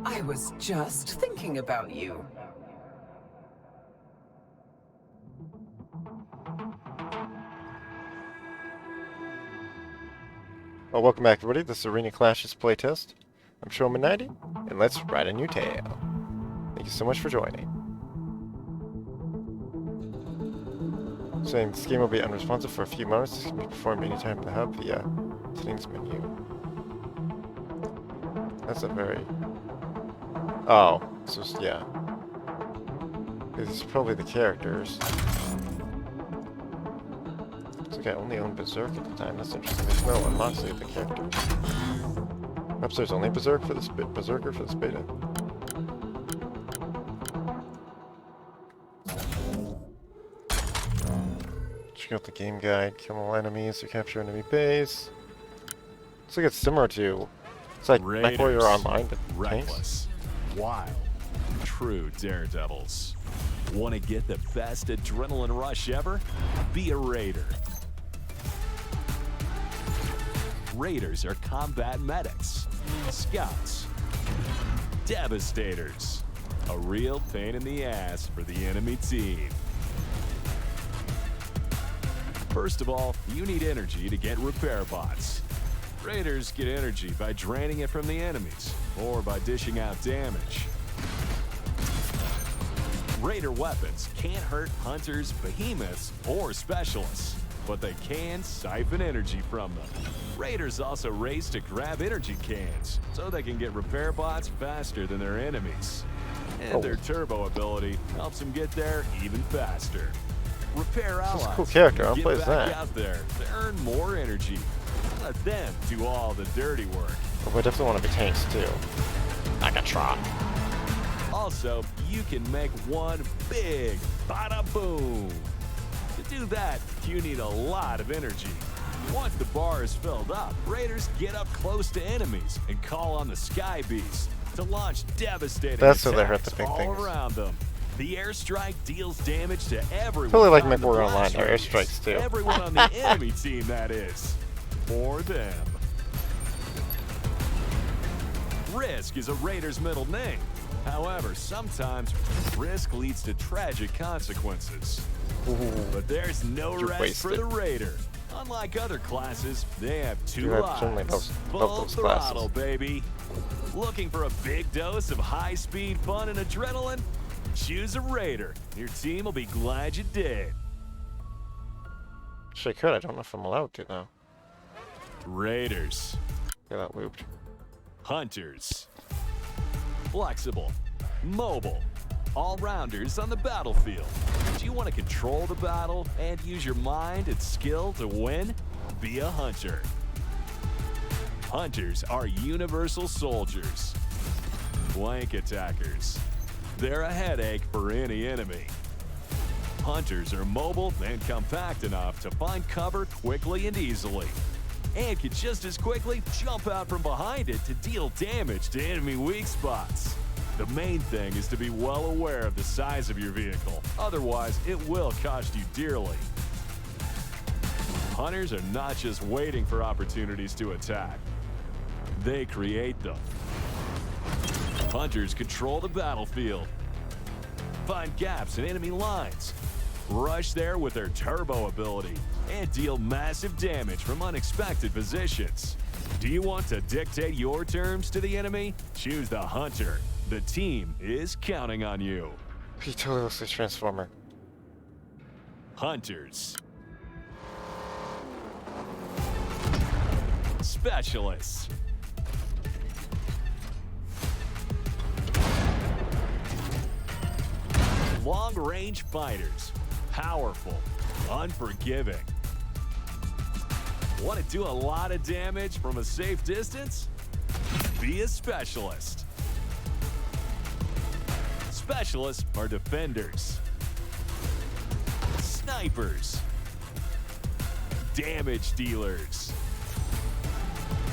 I was just thinking about you. Well, welcome back, everybody. This is Arena Clash's Playtest. I'm Showman90, and let's ride a new tail. Thank you so much for joining. Saying this game will be unresponsive for a few moments. This can be performed anytime in the hub via settings menu. That's a very... Oh, it's just, yeah. These are probably the characters. Looks like I only owned Berserk at the time. That's interesting. There's no unlocks of the characters. Perhaps there's only Berserker for this beta. Check out the game guide. Kill all enemies to capture enemy base. Looks like it's similar to... It's like Mech Warrior Online, but reckless, wild, true daredevils. Want to get the best adrenaline rush ever? Be a Raider. Raiders are combat medics, scouts, devastators. A real pain in the ass for the enemy team. First of all, you need energy to get repair bots. Raiders get energy by draining it from the enemies, or by dishing out damage. Raider weapons can't hurt hunters, behemoths, or specialists, but they can siphon energy from them. Raiders also race to grab energy cans, so they can get repair bots faster than their enemies. And their turbo ability helps them get there even faster. Repair allies. That's a cool character. I'll play as back that. out there to earn more energy. Let them do all the dirty work. Oh, I definitely want to be tanks too. Like a trot. Also, you can make one big bada boom. To do that, you need a lot of energy. Once the bar is filled up, Raiders get up close to enemies and call on the Sky Beast to launch devastating That's where attacks they hurt the big all things. around them. The airstrike deals damage to everyone. Totally like on Mech the Warrior blast Online, or radius. airstrikes too. Everyone on the enemy team, that is. For them. Risk is a Raider's middle name. However, sometimes risk leads to tragic consequences. But there's no You're rest for wasted. the Raider. Unlike other classes, they have two You have certainly lives. both Full those throttle, classes. baby. Looking for a big dose of high-speed fun and adrenaline? Choose a Raider. Your team will be glad you did. Actually, I could. I don't know if I'm allowed to though. Raiders. Get that looped. Hunters. Flexible. Mobile. All-rounders on the battlefield. Do you want to control the battle and use your mind and skill to win? Be a hunter. Hunters are universal soldiers. Flank attackers. They're a headache for any enemy. Hunters are mobile and compact enough to find cover quickly and easily, and can just as quickly jump out from behind it to deal damage to enemy weak spots. The main thing is to be well aware of the size of your vehicle, otherwise it will cost you dearly. Hunters are not just waiting for opportunities to attack, they create them. Hunters control the battlefield, find gaps in enemy lines, rush there with their turbo ability, and deal massive damage from unexpected positions. Do you want to dictate your terms to the enemy? Choose the Hunter. The team is counting on you. He totally looks like a Transformer. Hunters. Specialists. Long-range fighters. Powerful. Unforgiving. Want to do a lot of damage from a safe distance? Be a specialist. Specialists are defenders. Snipers. Damage dealers.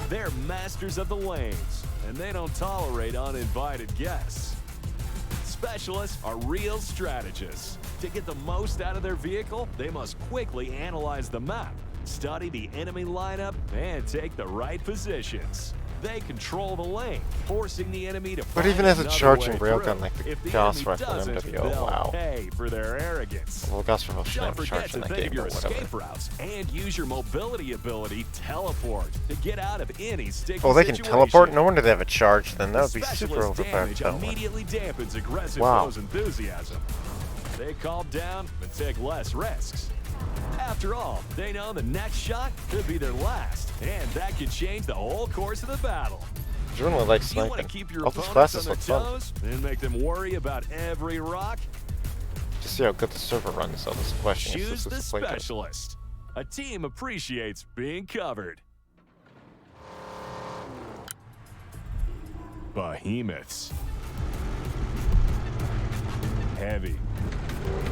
They're masters of the lanes, and they don't tolerate uninvited guests. Specialists are real strategists. To get the most out of their vehicle, they must quickly analyze the map, study the enemy lineup, and take the right positions. They control the lane, forcing the enemy to But find even as a another charging way railgun through. like the If the Gauss enemy rifle in doesn't, MWO, they'll wow. pay for their arrogance. Well, Gauss rifle shouldn't Don't have forget charged to in that think game, of your but whatever. escape routes and use your mobility ability, teleport, to get out of any sticky Oh, they can situation. teleport? No wonder they have a charge, then that would be Specialist super overpowered. damage immediately dampens aggressive Wow. foes' enthusiasm. They calm down and take less risks. After all, they know the next shot could be their last, and that could change the whole course of the battle. I generally like You want sniping. to keep your All these opponents classes on their look fun. toes and make them worry about every rock? Just see how good the server runs, so this question is Choose this the is Playtest. specialist. A team appreciates being covered. Behemoths. Heavy.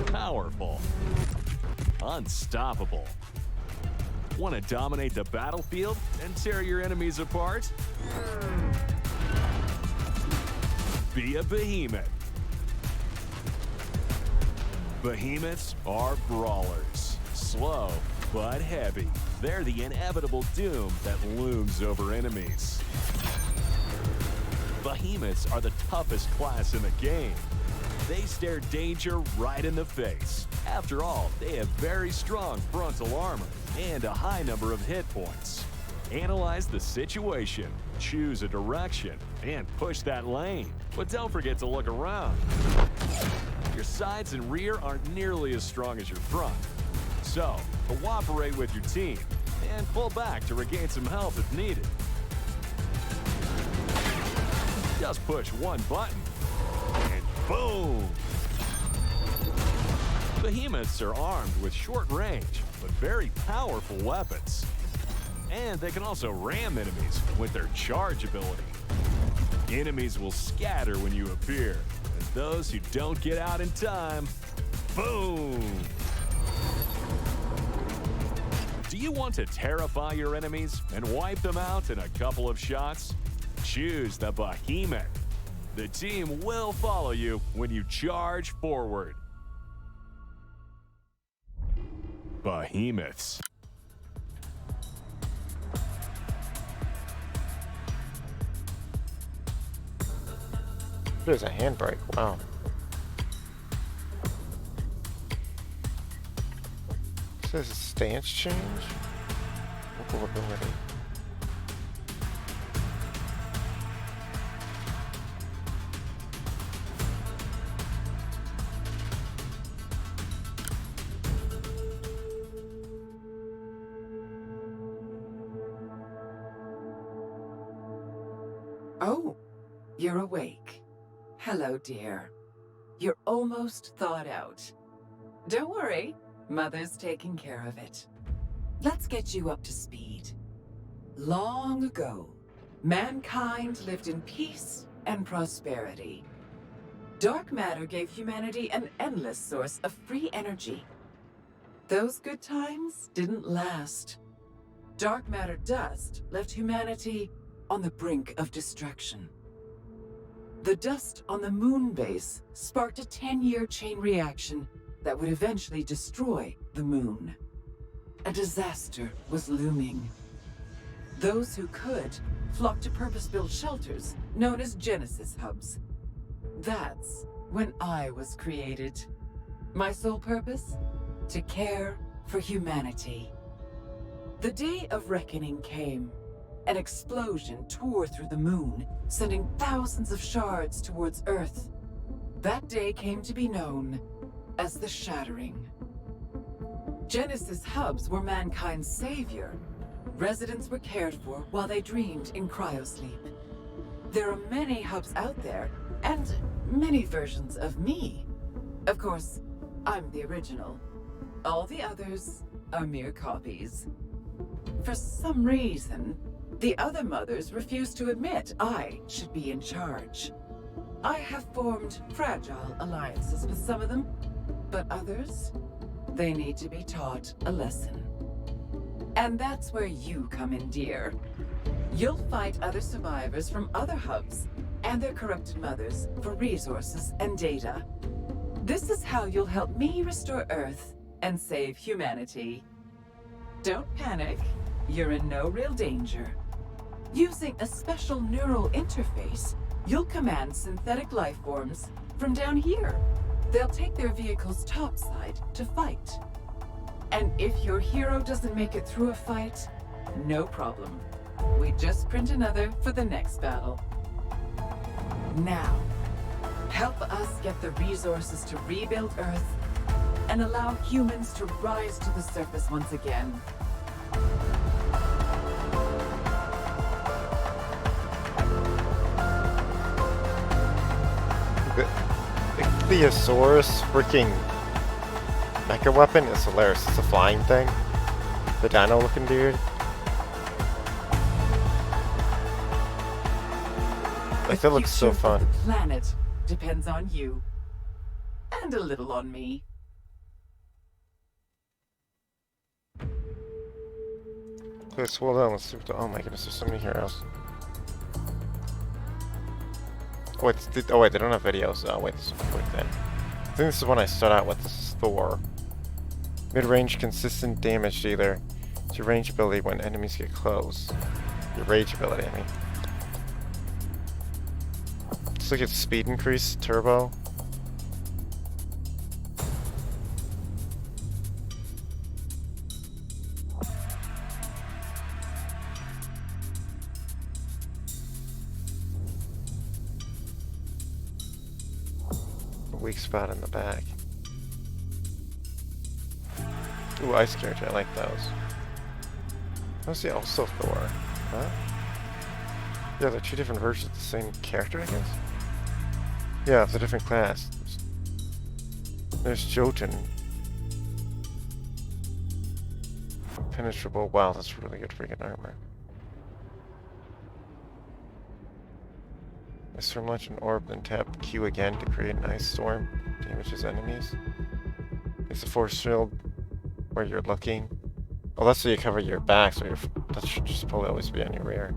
Powerful. Unstoppable. Want to dominate the battlefield and tear your enemies apart? Be a behemoth. Behemoths are brawlers. Slow, but heavy. They're the inevitable doom that looms over enemies. Behemoths are the toughest class in the game. They stare danger right in the face. After all, they have very strong frontal armor and a high number of hit points. Analyze the situation, choose a direction, and push that lane. But don't forget to look around. Your sides and rear aren't nearly as strong as your front. So, cooperate with your team and pull back to regain some health if needed. Just push one button, and boom! Behemoths are armed with short range, but very powerful weapons. And they can also ram enemies with their charge ability. Enemies will scatter when you appear, and those who don't get out in time, boom! Do you want to terrify your enemies and wipe them out in a couple of shots? Choose the Behemoth. The team will follow you when you charge forward. Behemoths. There's a handbrake, wow. It says stance change? Local ability. Oh, you're awake. Hello, dear. You're almost thawed out. Don't worry, Mother's taking care of it. Let's get you up to speed. Long ago, mankind lived in peace and prosperity. Dark matter gave humanity an endless source of free energy. Those good times didn't last. Dark matter dust left humanity on the brink of destruction. The dust on the moon base sparked a 10-year chain reaction that would eventually destroy the moon. A disaster was looming. Those who could flocked to purpose-built shelters known as Genesis hubs. That's when I was created. My sole purpose? To care for humanity. The day of reckoning came. An explosion tore through the moon, sending thousands of shards towards Earth. That day came to be known as the Shattering. Genesis hubs were mankind's savior. Residents were cared for while they dreamed in cryosleep. There are many hubs out there, and many versions of me. Of course, I'm the original. All the others are mere copies. For some reason, the other mothers refuse to admit I should be in charge. I have formed fragile alliances with some of them, but others, they need to be taught a lesson. And that's where you come in, dear. You'll fight other survivors from other hubs and their corrupted mothers for resources and data. This is how you'll help me restore Earth and save humanity. Don't panic. You're in no real danger. Using a special neural interface, you'll command synthetic life forms from down here. They'll take their vehicle's topside to fight. And if your hero doesn't make it through a fight, no problem. We just print another for the next battle. Now, help us get the resources to rebuild Earth and allow humans to rise to the surface once again. The Theosaurus freaking mecha weapon is hilarious. It's a flying thing. The dino looking dude. Like, that looks so fun. The planet depends on you. And a little on me. Let's slow down. Let's see what the, oh my goodness, there's so many heroes. Oh wait, they don't have videos. Oh wait, this is a quick thing. I think this is one I start out with. This is Thor. Mid-range consistent damage dealer. It's your range ability when enemies get close. Your rage ability, I mean. Let's look at speed increase, turbo. Weak spot in the back. Ooh, ice character, I like those. What's the also Thor? Huh? Yeah, they're two different versions of the same character, I guess? Yeah, it's a different class. There's Jotun. Impenetrable. Wow, that's really good freaking armor. Mr. Launch an orb, then tap Q again to create an ice storm. Damages enemies. It's a force shield where you're looking. Oh, that's so you cover your back, so that should just probably always be on your rear.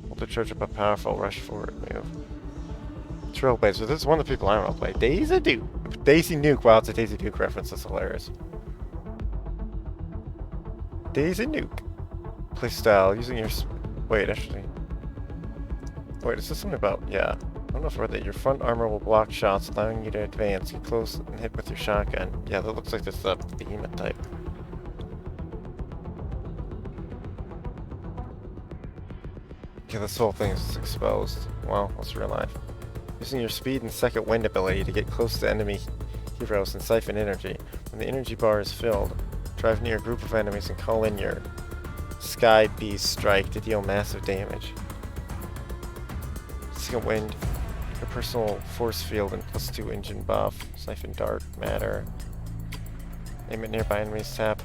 Hold to charge up a powerful rush forward move. Trailblazer. This is one of the people I want to play. Daisy Duke. Daisy Nuke. Wow, it's a Daisy Duke reference. That's hilarious. Daisy Nuke. Playstyle. Using your... Wait, actually... Wait, is this something about... Yeah. I don't know if I read that. Your front armor will block shots, allowing you to advance. Get close and hit with your shotgun. Yeah, that looks like this the behemoth type. Yeah, this whole thing is exposed. Well, that's real life. Using your speed and second wind ability to get close to enemy heroes and siphon energy. When the energy bar is filled, drive near a group of enemies and call in your Sky Beast strike to deal massive damage. Second wind, a personal force field and +2 engine buff. Siphon dark matter. Aim at nearby enemies, tap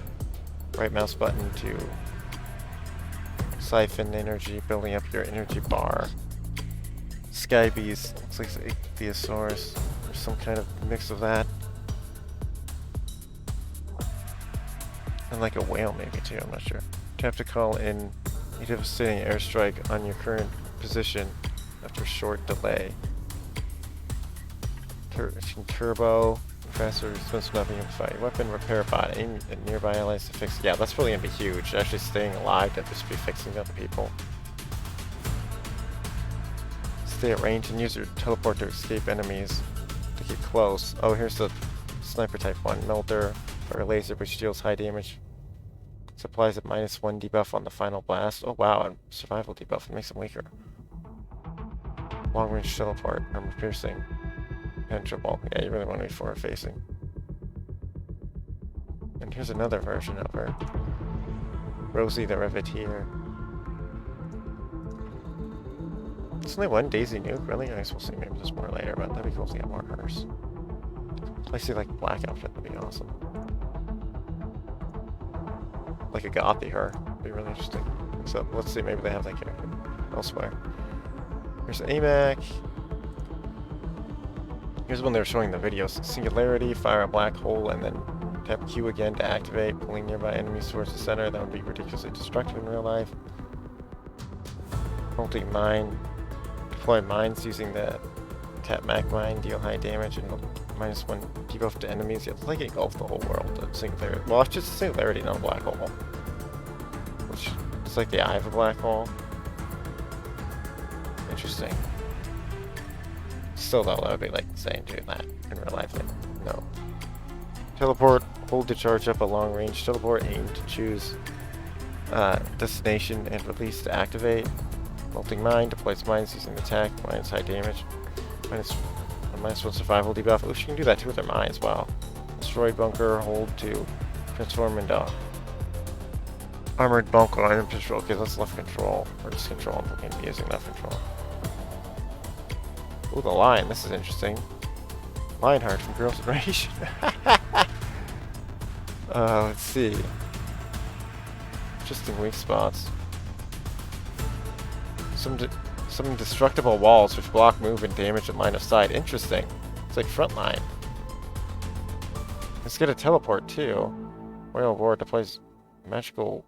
right mouse button to siphon energy, building up your energy bar. Sky Beast, looks like it's a Theosaurus, or some kind of mix of that. And like a whale maybe too, I'm not sure. Tap to call in a devastating airstrike on your current position after a short delay. Turbo, faster response to nothing in the fight. Weapon repair bot, aim at nearby allies to fix. Yeah, that's really gonna be huge. Actually staying alive to just be fixing other people. Stay at range and use your teleport to escape enemies to get close. Oh, here's the sniper type one. Melter, fire laser, which deals high damage. Supplies a -1 debuff on the final blast. Oh wow, and survival debuff. It makes them weaker. Long range teleport, armor piercing. Penetrable. Yeah, you really want to be forward facing. And here's another version of her. Rosie the Reveteer. There's only one Daisy Nuke, really? I guess we'll see maybe there's more later, but that'd be cool to get more of hers. I see like black outfit, that'd be awesome. Like a gothy her. That'd be really interesting. So let's see, maybe they have that character elsewhere. Here's AMAC. Here's when they were showing the videos. Singularity, fire a black hole, and then tap Q again to activate, pulling nearby enemies towards the center. That would be ridiculously destructive in real life. Multi-mine. Deploy mines using the tap mag mine, deal high damage, and -1 debuff to enemies. Yeah, it's like engulf the whole world. Singularity. Well, it's just singularity, not a black hole. Which It's like the eye of a black hole. Interesting. Still though, that would be like insane doing that in real life. Like, no. Teleport, hold to charge up a long range teleport, aim to choose destination and release to activate. Melting Mine, deploys mines using attack, minus high damage. Minus 1 survival debuff. Oh, she can do that too with her mines, wow. Destroy bunker, hold to transform into armored bunker item control. Okay, that's left control. Or just control. I'm looking at using left control. Ooh, the lion. This is interesting. Lionheart from Girls' Generation. Let's see. Interesting weak spots. Some indestructible walls which block move and damage at line of sight. Interesting. It's like frontline. Let's get a teleport too. Royal Ward deploys magical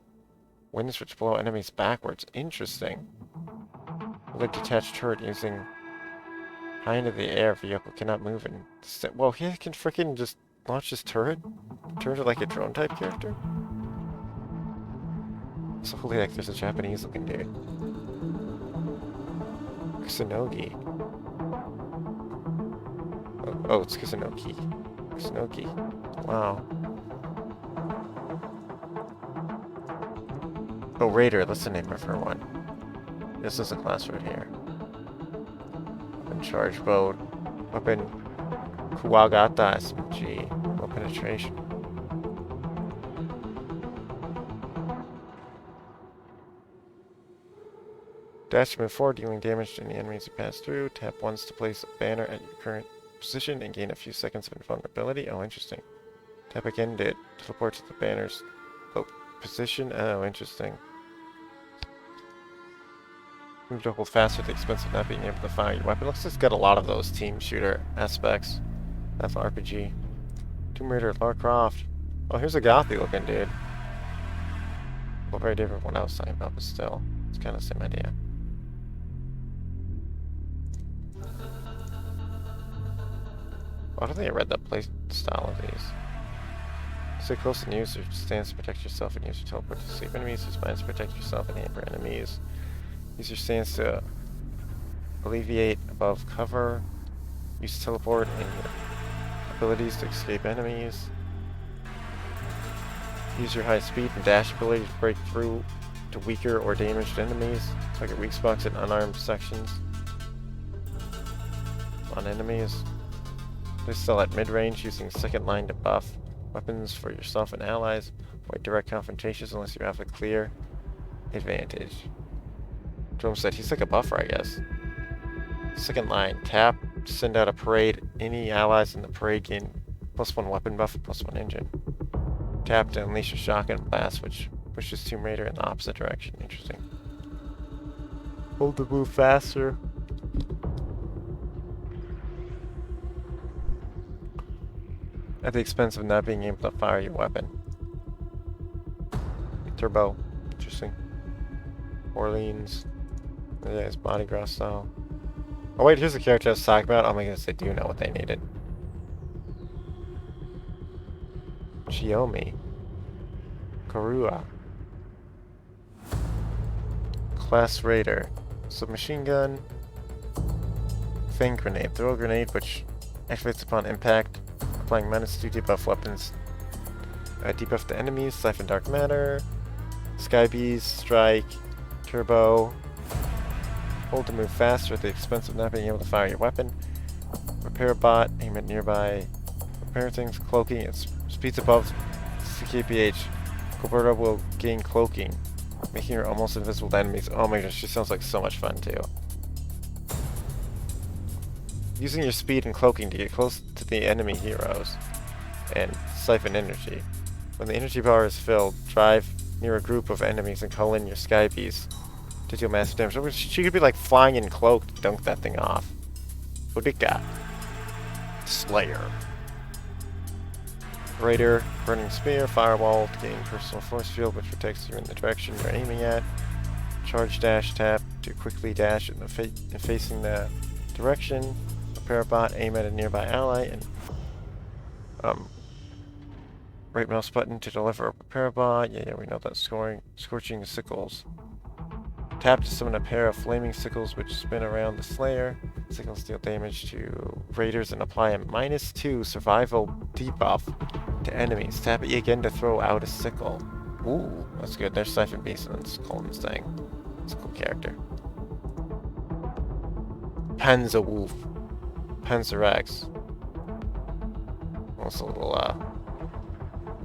winds which blow enemies backwards. Interesting. Like detached turret using high into the air. Vehicle cannot move and well, he can freaking just launch his turret. Turn it like a drone type character. So holy heck, there's a Japanese looking dude. Kusunogi. Oh, it's Kusunoki. Kusunoki. Wow. Oh, Raider, that's the name of her one. This is a class right here. Weapon charge boat. Weapon Kuwagata SMG. Low penetration. Dash to move forward, dealing damage to any enemies you pass through. Tap once to place a banner at your current position and gain a few seconds of invulnerability. Oh, interesting. Tap again to teleport to the banner's position. Oh, interesting. Move to hold faster at the expense of not being able to fire your weapon. Looks like it's got a lot of those team shooter aspects. That's RPG. Tomb Raider, Lara Croft. Oh, here's a gothy looking dude. Well, very different from what I was talking about, but still. It's kind of the same idea. I don't think I read the play style of these. Stay close and use your stance to protect yourself and use your teleport to escape enemies. Use mines to protect yourself and aim for enemies. Use your stance to alleviate above cover. Use teleport and your abilities to escape enemies. Use your high speed and dash ability to break through to weaker or damaged enemies. Target weak spots in unarmed sections on enemies. Place still at mid-range using second line to buff weapons for yourself and allies. Avoid direct confrontations unless you have a clear advantage. Jerome said he's like a buffer, I guess. Second line, tap, send out a parade. Any allies in the parade gain +1 weapon buff and +1 engine. Tap to unleash a shotgun blast, which pushes Tomb Raider in the opposite direction. Interesting. Hold to move faster. At the expense of not being able to fire your weapon. Turbo. Interesting. Orleans. Yeah, it's Mardi Gras style. Oh wait, here's the character I was talking about. Oh my goodness, they do know what they needed. Shiomi. Karua. Class Raider. Submachine gun. Fang grenade. Throw a grenade which activates upon impact. Applying -2 debuff weapons. Debuff to enemies. Siphon dark matter. Sky bees. Strike. Turbo. Hold to move faster at the expense of not being able to fire your weapon. Repair bot. Aim at nearby. Repair things. Cloaking. It speeds above CKPH. Coberta will gain cloaking, making her almost invisible to enemies. Oh my gosh, she sounds like so much fun too. Using your speed and cloaking to get close to the enemy heroes and siphon energy. When the energy bar is filled, drive near a group of enemies and call in your sky bees to deal massive damage. She could be like flying in cloak to dunk that thing off. Boudica. Slayer. Raider, Burning Spear, Firewall to gain personal force field which protects you in the direction you're aiming at. Charge dash tap to quickly dash in facing the direction. Repair bot, aim at a nearby ally, and Right mouse button to deliver a repair bot. Yeah, we know that. Scorching sickles. Tap to summon a pair of flaming sickles which spin around the Slayer. Sickles deal damage to raiders and apply a -2 survival debuff to enemies. Tap E again to throw out a sickle. Ooh, that's good. There's Siphon Beast and that's Coleman's thing. It's a cool character. Panzer Wolf. Panzer X. Also a little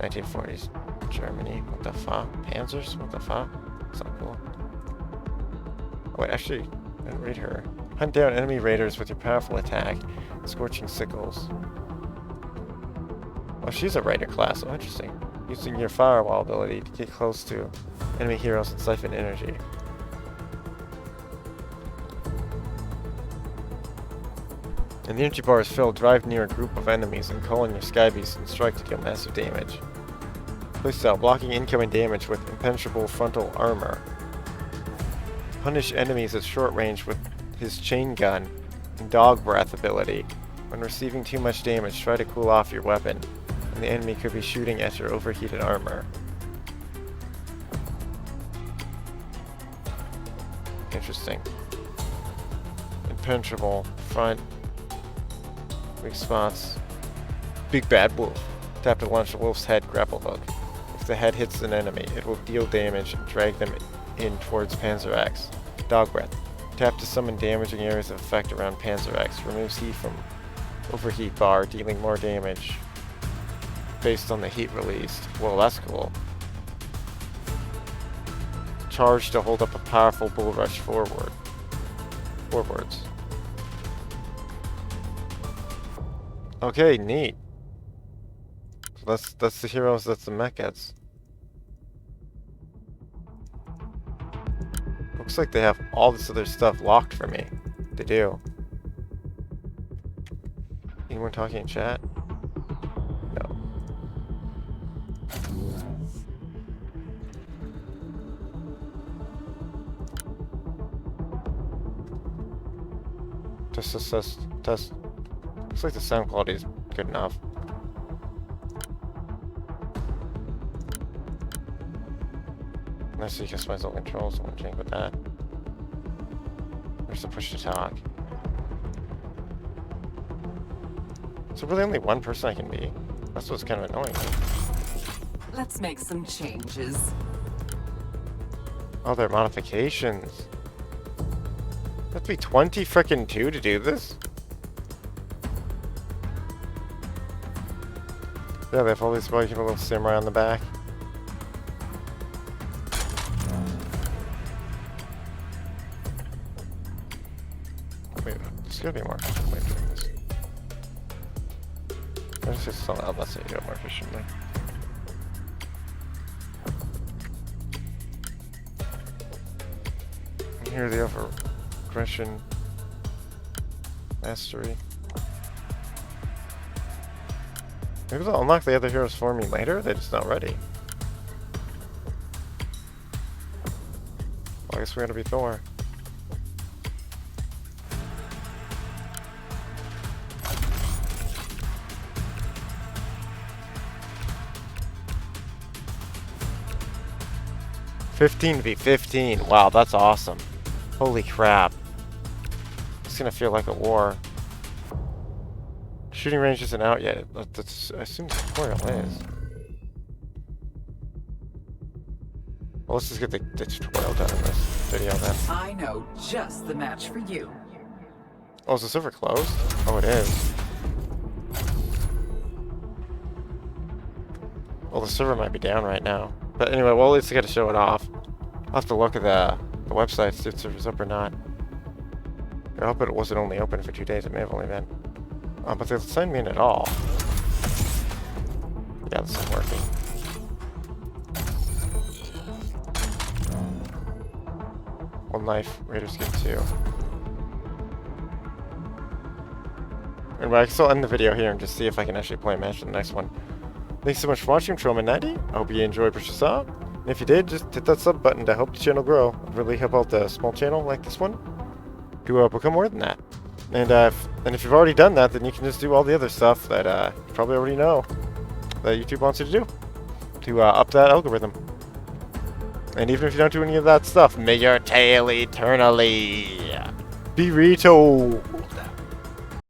1940s Germany. What the fuck? Panzers? What the fuck? That's not cool. Oh, wait, actually, I didn't read her. Hunt down enemy raiders with your powerful attack. Scorching sickles. Oh, she's a raider class. Oh, interesting. Using your firewall ability to get close to enemy heroes and siphon energy. And the energy bar is filled, drive near a group of enemies and call in your Sky Beast and strike to deal massive damage. Playstyle, blocking incoming damage with impenetrable frontal armor. Punish enemies at short range with his chain gun and dog breath ability. When receiving too much damage, try to cool off your weapon, and the enemy could be shooting at your overheated armor. Interesting. Impenetrable front. Weak spots. Big Bad Wolf. Tap to launch the wolf's head grapple hook. If the head hits an enemy, it will deal damage and drag them in towards Panzer X. Dog Breath. Tap to summon damaging areas of effect around Panzer X. Removes heat from overheat bar, dealing more damage based on the heat released. Well, that's cool. Charge to hold up a powerful bull rush forwards. Okay, neat. So that's the heroes that the mech gets. Looks like they have all this other stuff locked for me. They do. Anyone talking in chat? No. Test. Looks like the sound quality is good enough. Nice, you customize all controls. I won't change with that. Where's the push to talk? So really only one person I can be? That's what's kind of annoying. Let's make some changes. Oh, they're modifications. You have to be 20 frickin' 2 to do this? Yeah, they have all these boys with a little samurai on the back. Wait, there's gotta be more efficient way of doing this. There's just something else that's how you do it more efficiently. And here they have aggression, mastery. Maybe they'll unlock the other heroes for me later? They're just not ready. Well, I guess we're gonna be Thor. $15v15. Wow, that's awesome. Holy crap. It's gonna feel like a war. Shooting range isn't out yet. That's, I assume the tutorial is. Well, let's just get the tutorial done in this video then. I know just the match for you. Oh, is the server closed? Oh, it is. Well, the server might be down right now. But anyway, well, at least I got to show it off. I'll have to look at the website, see if the server's up or not. I hope it wasn't only open for 2 days. It may have only been. But they signed me in at all. Yeah, this is working. One life, Raiders get 2. Anyway, I can still end the video here and just see if I can actually play a match for the next one. Thanks so much for watching, Trollman90. I hope you enjoyed what you saw. And if you did, just hit that sub button to help the channel grow. It'd really help out the small channel like this one to become more than that. And if you've already done that, then you can just do all the other stuff that you probably already know. that YouTube wants you to do to up that algorithm. And even if you don't do any of that stuff, may your tail eternally be retold.